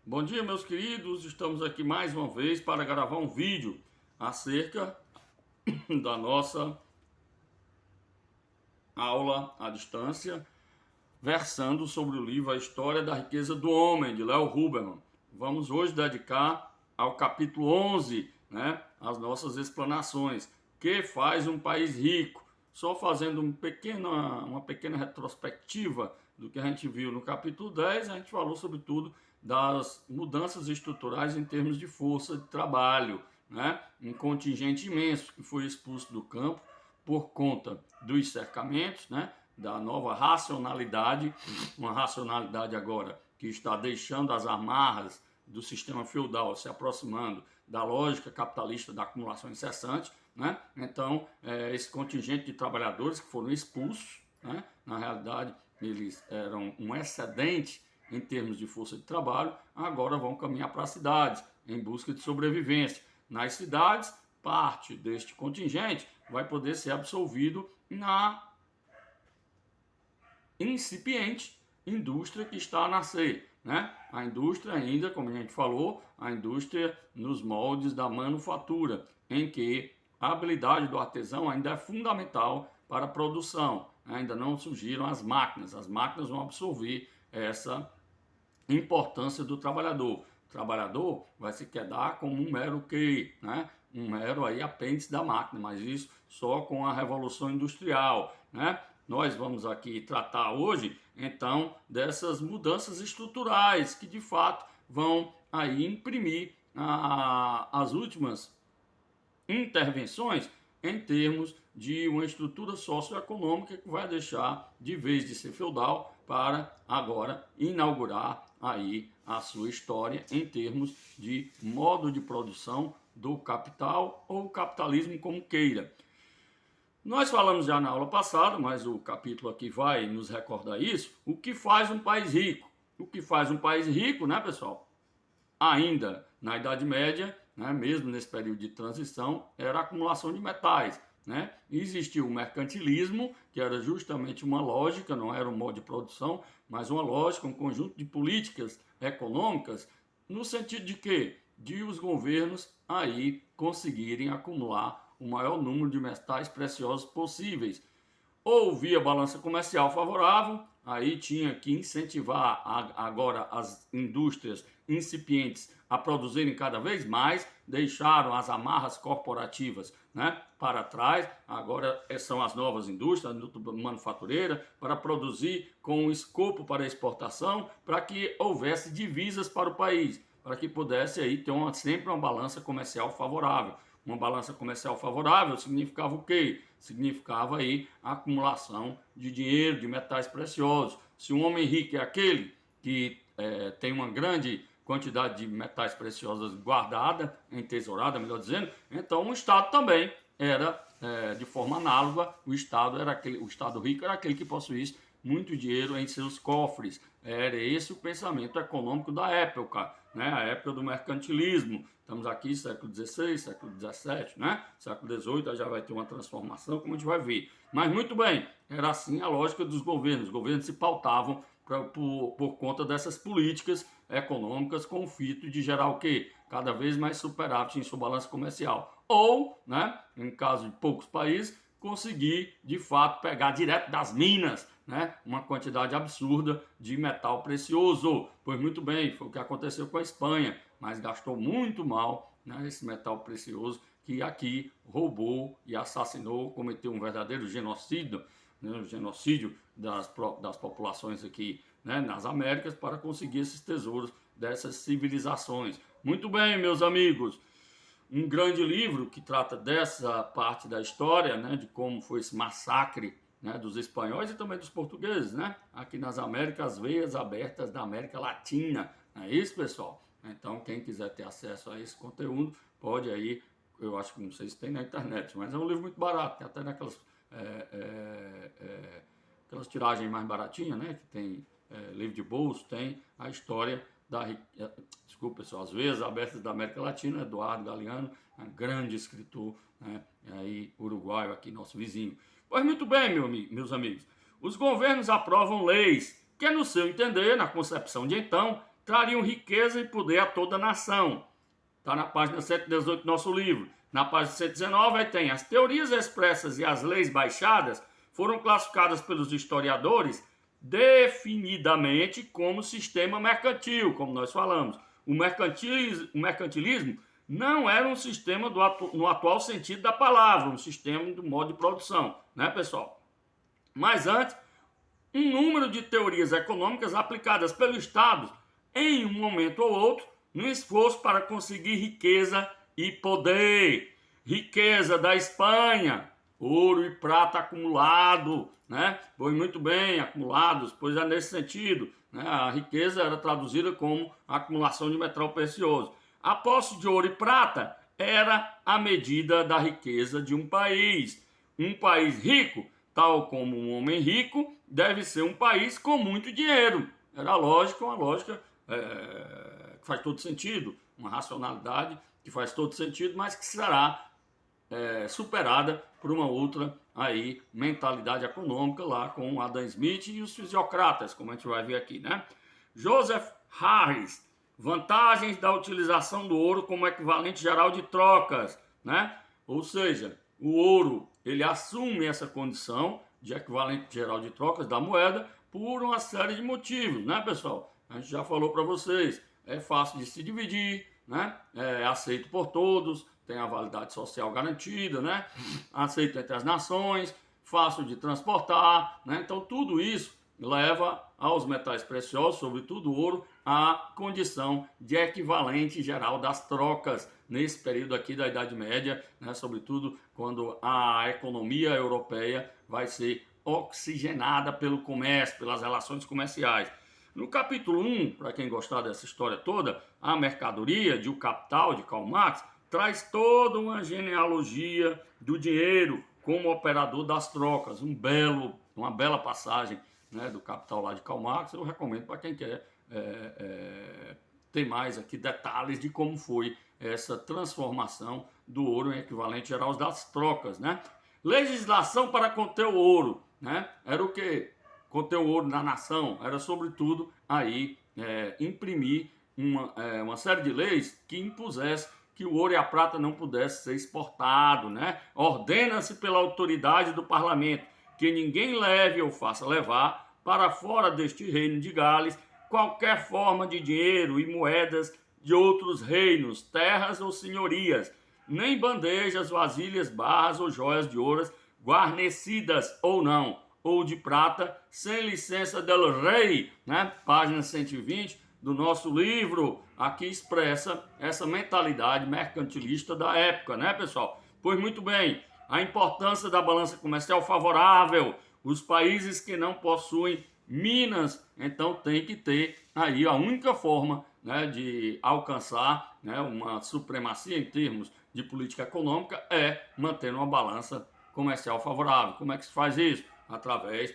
Bom dia, meus queridos. Estamos aqui mais uma vez para gravar um vídeo acerca da nossa aula à distância, versando sobre o livro A História da Riqueza do Homem, de Léo Huberman. Vamos hoje dedicar ao capítulo 11, as nossas explanações. Que faz um país rico? Só fazendo uma pequena retrospectiva do que a gente viu no capítulo 10, a gente falou sobretudo das mudanças estruturais em termos de força de trabalho, um contingente imenso que foi expulso do campo por conta dos cercamentos, da nova racionalidade, uma racionalidade agora que está deixando as amarras do sistema feudal, se aproximando da lógica capitalista da acumulação incessante. Então, esse contingente de trabalhadores que foram expulsos, na realidade, eles eram um excedente em termos de força de trabalho, agora vão caminhar para as cidades em busca de sobrevivência. Nas cidades, parte deste contingente vai poder ser absolvido na incipiente indústria que está a nascer. A indústria ainda, como a gente falou, a indústria nos moldes da manufatura, em que a habilidade do artesão ainda é fundamental para a produção. Ainda não surgiram as máquinas vão absorver essa importância do trabalhador. O trabalhador vai se quedar como um mero QI, um mero apêndice da máquina, mas isso só com a Revolução Industrial. Nós vamos aqui tratar hoje, então, dessas mudanças estruturais que, de fato, vão aí imprimir as últimas intervenções em termos de uma estrutura socioeconômica que vai deixar, de vez de ser feudal, para agora inaugurar aí a sua história em termos de modo de produção do capital ou capitalismo como queira. Nós falamos já na aula passada, mas o capítulo aqui vai nos recordar isso. O que faz um país rico? O que faz um país rico, pessoal? Ainda na Idade Média, mesmo nesse período de transição, era a acumulação de metais. Existia o mercantilismo, que era justamente uma lógica, não era um modo de produção, mas uma lógica, um conjunto de políticas econômicas, no sentido de quê? De os governos aí conseguirem acumular o maior número de metais preciosos possíveis. Ou via balança comercial favorável, aí tinha que incentivar agora as indústrias incipientes a produzirem cada vez mais, deixaram as amarras corporativas para trás, agora são as novas indústrias, a manufatureira, para produzir com escopo para exportação, para que houvesse divisas para o país, para que pudesse aí ter sempre uma balança comercial favorável. Uma balança comercial favorável significava o quê? Significava aí a acumulação de dinheiro, de metais preciosos. Se um homem rico é aquele que tem uma grande quantidade de metais preciosos guardada, entesourada, melhor dizendo, então o Estado também era, de forma análoga, o Estado rico era aquele que possuísse muito dinheiro em seus cofres. Era esse o pensamento econômico da época, a época do mercantilismo. Estamos aqui século XVI, século XVII, século XVIII já vai ter uma transformação, como a gente vai ver. Mas muito bem, era assim a lógica dos governos. Os governos se pautavam por conta dessas políticas econômicas com o fito de gerar o quê? Cada vez mais superávit em sua balança comercial. Ou, em caso de poucos países, conseguir, de fato, pegar direto das minas, uma quantidade absurda de metal precioso. Pois muito bem, foi o que aconteceu com a Espanha, mas gastou muito mal esse metal precioso que aqui roubou e assassinou, cometeu um verdadeiro genocídio, o genocídio das populações aqui nas Américas para conseguir esses tesouros dessas civilizações. Muito bem, meus amigos. Um grande livro que trata dessa parte da história, de como foi esse massacre dos espanhóis e também dos portugueses, aqui nas Américas, as veias abertas da América Latina. Não é isso, pessoal? Então, quem quiser ter acesso a esse conteúdo, pode aí, eu acho que não sei se tem na internet, mas é um livro muito barato, tem até naquelas aquelas tiragens mais baratinhas, que tem livro de bolso, tem a história desculpa pessoal, As Veias Abertas da América Latina, Eduardo Galeano, um grande escritor, aí, uruguaio, aqui, nosso vizinho. Pois muito bem, meus amigos, os governos aprovam leis que, no seu entender, na concepção de então, trariam riqueza e poder a toda a nação. Está na página 118 do nosso livro. Na página 119 aí tem: as teorias expressas e as leis baixadas foram classificadas pelos historiadores definidamente como sistema mercantil, como nós falamos. O mercantilismo não era um sistema no atual sentido da palavra, um sistema do modo de produção, né, pessoal? Mas antes, um número de teorias econômicas aplicadas pelo Estado em um momento ou outro, no esforço para conseguir riqueza e poder. Riqueza da Espanha, ouro e prata acumulado, né? Pois muito bem, acumulados, pois é nesse sentido, né? A riqueza era traduzida como acumulação de metal precioso. A posse de ouro e prata era a medida da riqueza de um país. Um país rico, tal como um homem rico, deve ser um país com muito dinheiro. Era lógico, uma lógica que faz todo sentido, uma racionalidade que faz todo sentido, mas que será superada por uma outra aí mentalidade econômica lá com Adam Smith e os fisiocratas, como a gente vai ver aqui, né? Joseph Harris, vantagens da utilização do ouro como equivalente geral de trocas, né? Ou seja, o ouro, ele assume essa condição de equivalente geral de trocas da moeda por uma série de motivos, né, pessoal? A gente já falou para vocês, é fácil de se dividir, né? É aceito por todos, tem a validade social garantida, né? Aceito entre as nações, fácil de transportar, né? Então tudo isso leva aos metais preciosos, sobretudo o ouro, a condição de equivalente geral das trocas nesse período aqui da Idade Média, né? Sobretudo quando a economia europeia vai ser oxigenada pelo comércio, pelas relações comerciais. No capítulo 1, para quem gostar dessa história toda, a mercadoria de O Capital, de Karl Marx, traz toda uma genealogia do dinheiro como operador das trocas. Uma bela passagem, né, do Capital lá de Karl Marx. Eu recomendo para quem quer ter mais aqui detalhes de como foi essa transformação do ouro em equivalente geral das trocas, né? Legislação para conter o ouro, né? Era o quê? Conter o ouro na nação. Era sobretudo aí imprimir uma série de leis que impusesse que o ouro e a prata não pudessem ser exportados, né? Ordena-se pela autoridade do parlamento que ninguém leve ou faça levar para fora deste reino de Gales qualquer forma de dinheiro e moedas de outros reinos, terras ou senhorias, nem bandejas, vasilhas, barras ou joias de ouro guarnecidas ou não, ou de prata, sem licença del rei, né? Página 120 do nosso livro, aqui expressa essa mentalidade mercantilista da época, né, pessoal? Pois muito bem, a importância da balança comercial favorável, os países que não possuem minas, então tem que ter aí a única forma, né, de alcançar, né, uma supremacia em termos de política econômica é manter uma balança comercial favorável. Como é que se faz isso? Através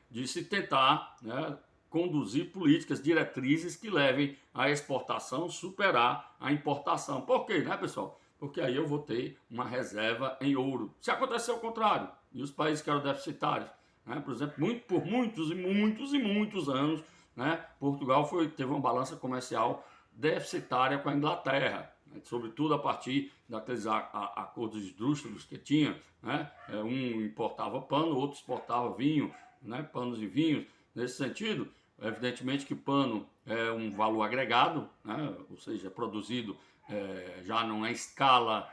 de se tentar, né, conduzir políticas, diretrizes que levem a exportação superar a importação. Por quê, né, pessoal? Porque aí eu vou ter uma reserva em ouro. Se acontecer o contrário, e os países que eram deficitários, né, por exemplo, por muitos anos, né, Portugal teve uma balança comercial deficitária com a Inglaterra, né, sobretudo a partir daqueles acordos esdrúxulos que tinha, né, um importava pano, outro exportava vinho, né, panos e vinhos. Nesse sentido, evidentemente que pano é um valor agregado, né, ou seja, produzido já não é escala,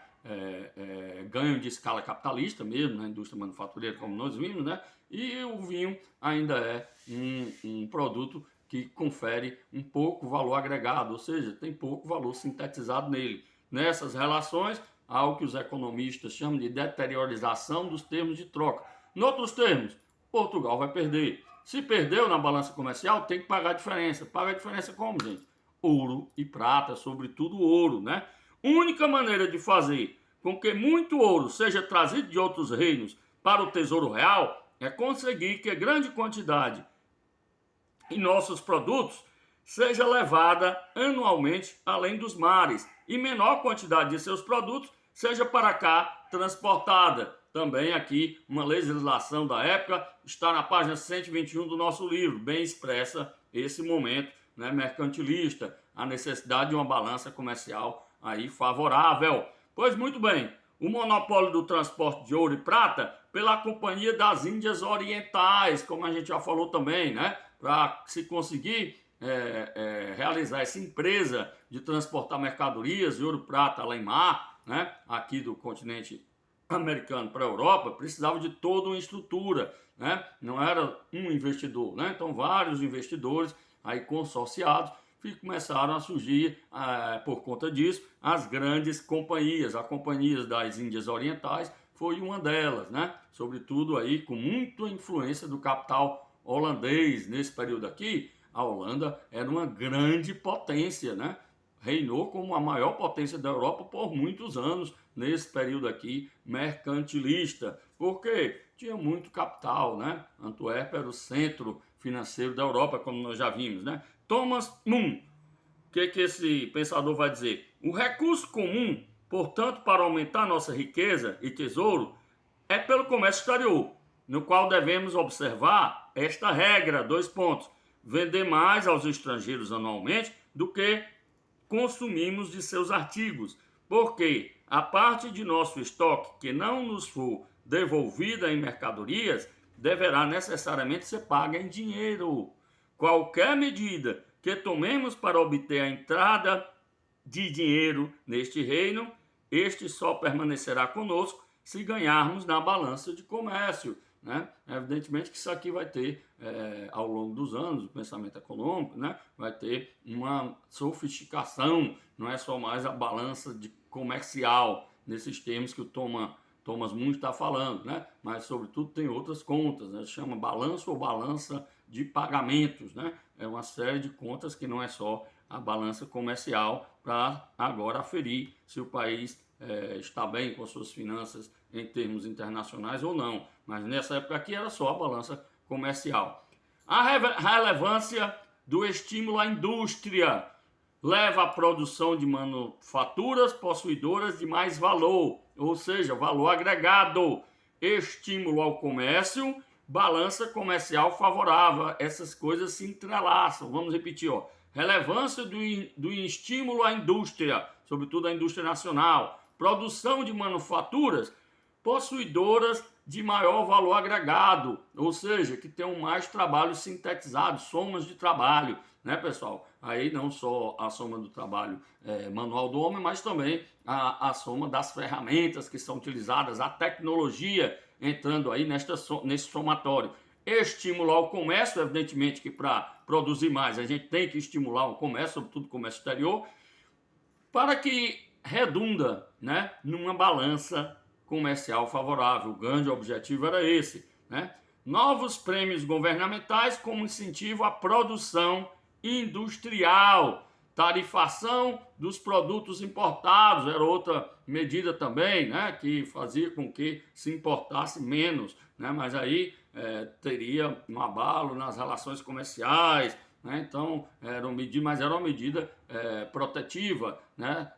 ganho de escala capitalista mesmo, na indústria manufatureira, como nós vimos, né, e o vinho ainda é um produto que confere um pouco valor agregado, ou seja, tem pouco valor sintetizado nele. Nessas relações, há o que os economistas chamam de deteriorização dos termos de troca. Em outros termos, Portugal vai perder. Se perdeu na balança comercial, tem que pagar a diferença. Paga a diferença como, gente? Ouro e prata, sobretudo ouro, né? Única maneira de fazer com que muito ouro seja trazido de outros reinos para o Tesouro Real é conseguir que grande quantidade em nossos produtos seja levada anualmente além dos mares e menor quantidade de seus produtos seja para cá transportada. Também aqui uma legislação da época está na página 121 do nosso livro, bem expressa esse momento, né, mercantilista, a necessidade de uma balança comercial aí favorável. Pois muito bem, o monopólio do transporte de ouro e prata pela Companhia das Índias Orientais, como a gente já falou também, né, para se conseguir realizar essa empresa de transportar mercadorias de ouro e prata além mar, né, aqui do continente americano para a Europa, precisava de toda uma estrutura, né? Não era um investidor, né? Então vários investidores aí consorciados começaram a surgir por conta disso as grandes companhias. A Companhia das Índias Orientais foi uma delas, né? Sobretudo aí com muita influência do capital holandês nesse período aqui. A Holanda era uma grande potência, né? Reinou como a maior potência da Europa por muitos anos nesse período aqui mercantilista, porque tinha muito capital, né? Antuérpia era o centro financeiro da Europa, como nós já vimos, né? Thomas Moon, o que esse pensador vai dizer? O recurso comum, portanto, para aumentar nossa riqueza e tesouro, é pelo comércio exterior, no qual devemos observar esta regra, 2 pontos, vender mais aos estrangeiros anualmente do que consumimos de seus artigos, porque a parte de nosso estoque que não nos for devolvida em mercadorias deverá necessariamente ser paga em dinheiro. Qualquer medida que tomemos para obter a entrada de dinheiro neste reino, este só permanecerá conosco se ganharmos na balança de comércio, né? Evidentemente que isso aqui vai ter, ao longo dos anos, o pensamento econômico, né? Vai ter uma sofisticação, não é só mais a balança de comercial, nesses termos que o Thomas Moon está falando, né? Mas, sobretudo, tem outras contas, né? Se chama balanço ou balança de pagamentos, né? É uma série de contas que não é só a balança comercial para agora aferir se o país está bem com suas finanças em termos internacionais ou não. Mas nessa época aqui era só a balança comercial. A relevância do estímulo à indústria leva à produção de manufaturas possuidoras de mais valor, ou seja, valor agregado, estímulo ao comércio, balança comercial favorável. Essas coisas se entrelaçam. Vamos repetir, ó. Relevância do estímulo à indústria, sobretudo à indústria nacional, produção de manufaturas possuidoras de maior valor agregado, ou seja, que tenham mais trabalho sintetizado, somas de trabalho, né, pessoal? Aí não só a soma do trabalho manual do homem, mas também a soma das ferramentas que são utilizadas, a tecnologia entrando aí nesse somatório. Estimular o comércio, evidentemente que para produzir mais a gente tem que estimular o comércio, sobretudo o comércio exterior, para que redunda, né, numa balança comercial favorável. O grande objetivo era esse, né? Novos prêmios governamentais como incentivo à produção industrial, tarifação dos produtos importados, era outra medida também, né, que fazia com que se importasse menos, né, mas aí teria um abalo nas relações comerciais, né, então era uma medida protetiva, né,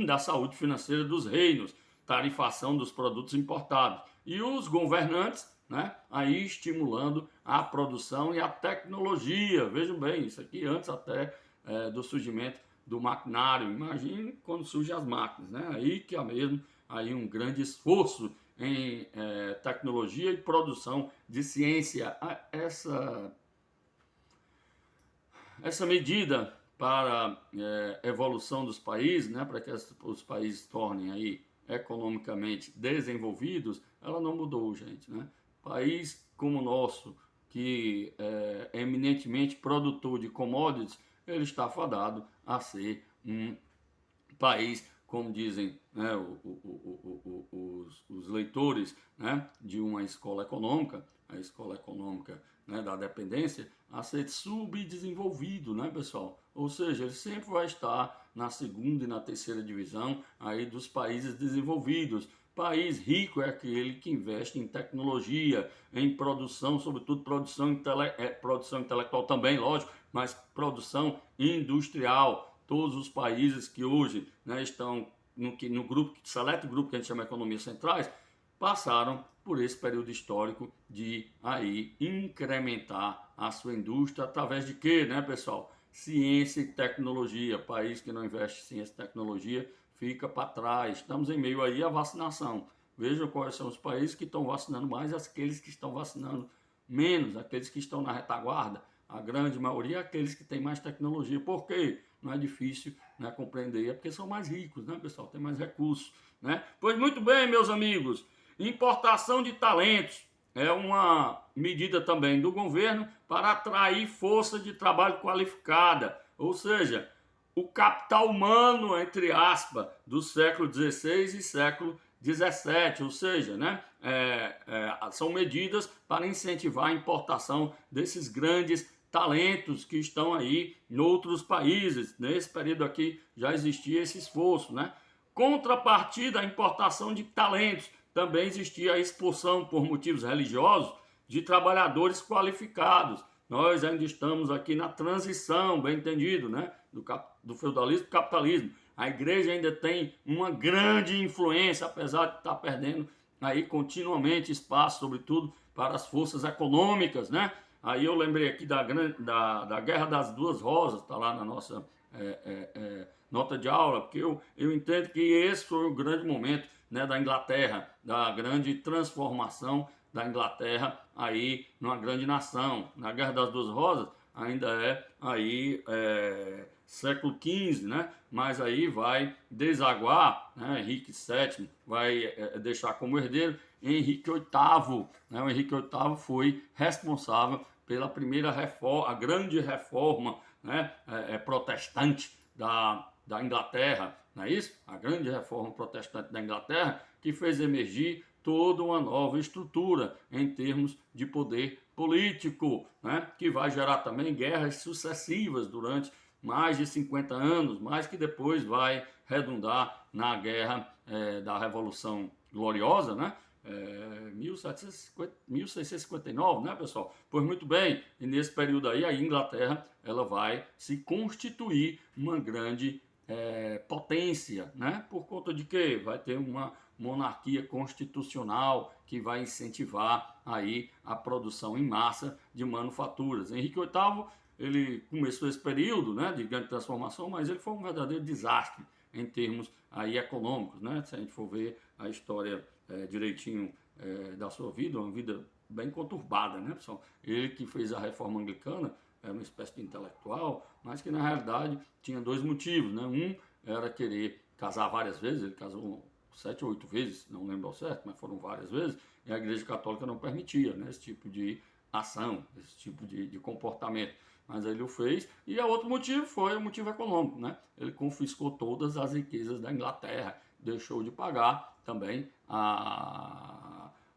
da saúde financeira dos reinos, tarifação dos produtos importados. E os governantes, né, aí estimulando a produção e a tecnologia. Vejam bem, isso aqui antes até do surgimento do maquinário. Imagine quando surgem as máquinas, né? Aí que há mesmo aí um grande esforço em tecnologia e produção de ciência. Essa medida para evolução dos países, né, para que os países tornem aí economicamente desenvolvidos, ela não mudou, gente, né? País como o nosso, que é eminentemente produtor de commodities, ele está fadado a ser um país, como dizem, né, os leitores, né, de uma escola econômica, a escola econômica, né, da dependência, a ser subdesenvolvido, né, pessoal? Ou seja, ele sempre vai estar na segunda e na terceira divisão aí dos países desenvolvidos. País rico é aquele que investe em tecnologia, em produção, sobretudo produção intelectual também, lógico, mas produção industrial. Todos os países que hoje, né, estão no grupo, seleto grupo que a gente chama de economias centrais, passaram por esse período histórico de aí incrementar a sua indústria através de quê, né, pessoal? Ciência e tecnologia. País que não investe em ciência e tecnologia fica para trás. Estamos em meio aí à vacinação. Vejam quais são os países que estão vacinando mais, aqueles que estão vacinando menos, aqueles que estão na retaguarda. A grande maioria é aqueles que têm mais tecnologia. Por quê? Não é difícil, né, compreender, é porque são mais ricos, né, pessoal? Tem mais recursos, né? Pois muito bem, meus amigos, importação de talentos é uma medida também do governo para atrair força de trabalho qualificada, ou seja, o capital humano, entre aspas, do século XVI e século XVII, ou seja, né, são medidas para incentivar a importação desses grandes talentos que estão aí em outros países. Nesse período aqui já existia esse esforço, né? Contrapartida à importação de talentos, também existia a expulsão por motivos religiosos de trabalhadores qualificados. Nós ainda estamos aqui na transição, bem entendido, né? Do feudalismo para o capitalismo. A igreja ainda tem uma grande influência, apesar de estar perdendo aí continuamente espaço, sobretudo para as forças econômicas, né? Aí eu lembrei aqui da Guerra das Duas Rosas, está lá na nossa nota de aula, porque eu entendo que esse foi o grande momento, né, da Inglaterra, da grande transformação da Inglaterra aí numa grande nação. Na Guerra das Duas Rosas ainda é aí século XV, né? Mas aí vai desaguar, né? Henrique VII vai deixar como herdeiro Henrique VIII, né? O Henrique VIII foi responsável pela primeira reforma, a grande reforma, né, protestante da Inglaterra, não é isso? A grande reforma protestante da Inglaterra, que fez emergir toda uma nova estrutura em termos de poder político, né? Que vai gerar também guerras sucessivas durante mais de 50 anos, mas que depois vai redundar na guerra da Revolução Gloriosa, né? 1659, né, pessoal? Pois muito bem, e nesse período aí a Inglaterra ela vai se constituir uma grande potência, né? Por conta de que vai ter uma monarquia constitucional que vai incentivar aí a produção em massa de manufaturas. Henrique VIII, ele começou esse período, né, de grande transformação, mas ele foi um verdadeiro desastre em termos aí econômicos, né? Se a gente for ver a história direitinho da sua vida, uma vida bem conturbada, né, pessoal? Ele que fez a reforma anglicana, era uma espécie de intelectual, mas que na realidade tinha dois motivos, né? Um era querer casar várias vezes, ele casou 7 ou 8 vezes, não lembro ao certo, mas foram várias vezes, e a Igreja Católica não permitia, né, esse tipo de ação, esse tipo de comportamento. Mas ele o fez, e o outro motivo foi o motivo econômico, né? Ele confiscou todas as riquezas da Inglaterra, deixou de pagar também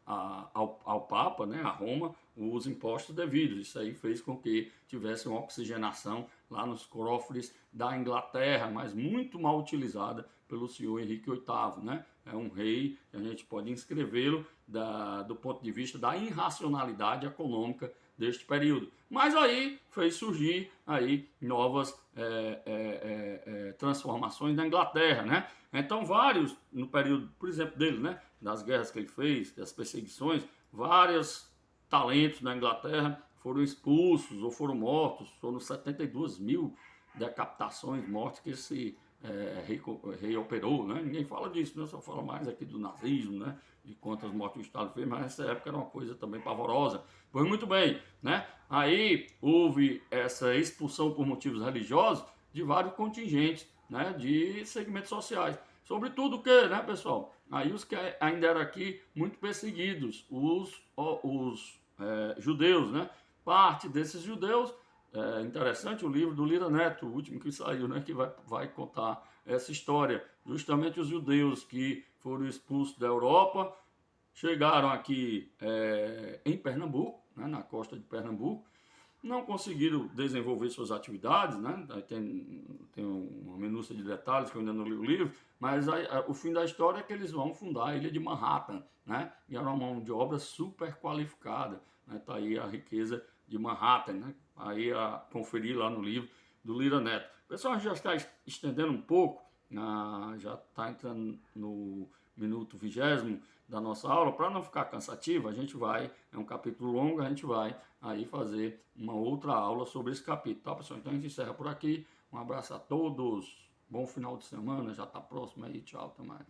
ao Papa, né, a Roma, os impostos devidos. Isso aí fez com que tivesse uma oxigenação lá nos cofres da Inglaterra, mas muito mal utilizada pelo senhor Henrique VIII, né? É um rei que a gente pode inscrevê-lo do ponto de vista da irracionalidade econômica deste período. Mas aí fez surgir aí novas transformações na Inglaterra, né? Então vários, no período, por exemplo, dele, né, das guerras que ele fez, das perseguições, vários talentos na Inglaterra foram expulsos ou foram mortos. Foram 72 mil decapitações, mortes que esse rei operou, né? Ninguém fala disso, né? Só fala mais aqui do nazismo, né? De quantas mortes o Estado fez, mas nessa época era uma coisa também pavorosa. Pois muito bem, né? Aí houve essa expulsão por motivos religiosos de vários contingentes, né? De segmentos sociais. Sobretudo o que, né, pessoal? Aí os que ainda eram aqui muito perseguidos, os judeus, né? Parte desses judeus, interessante o livro do Lira Neto, o último que saiu, né? Que vai contar essa história. Justamente os judeus que foram expulsos da Europa, chegaram aqui em Pernambuco, né, na costa de Pernambuco, não conseguiram desenvolver suas atividades, né? Tem uma minúcia de detalhes que eu ainda não li o livro, mas o fim da história é que eles vão fundar a ilha de Manhattan, né? E era uma mão de obra super qualificada, né? Tá aí a riqueza de Manhattan, né? Aí a conferir lá no livro do Lira Neto. O pessoal já está estendendo um pouco, já está entrando no minuto 20º da nossa aula, para não ficar cansativo, a gente vai, é um capítulo longo, a gente vai aí fazer uma outra aula sobre esse capítulo, tá, pessoal? Então a gente encerra por aqui, um abraço a todos, bom final de semana, já está próximo aí, tchau, até mais.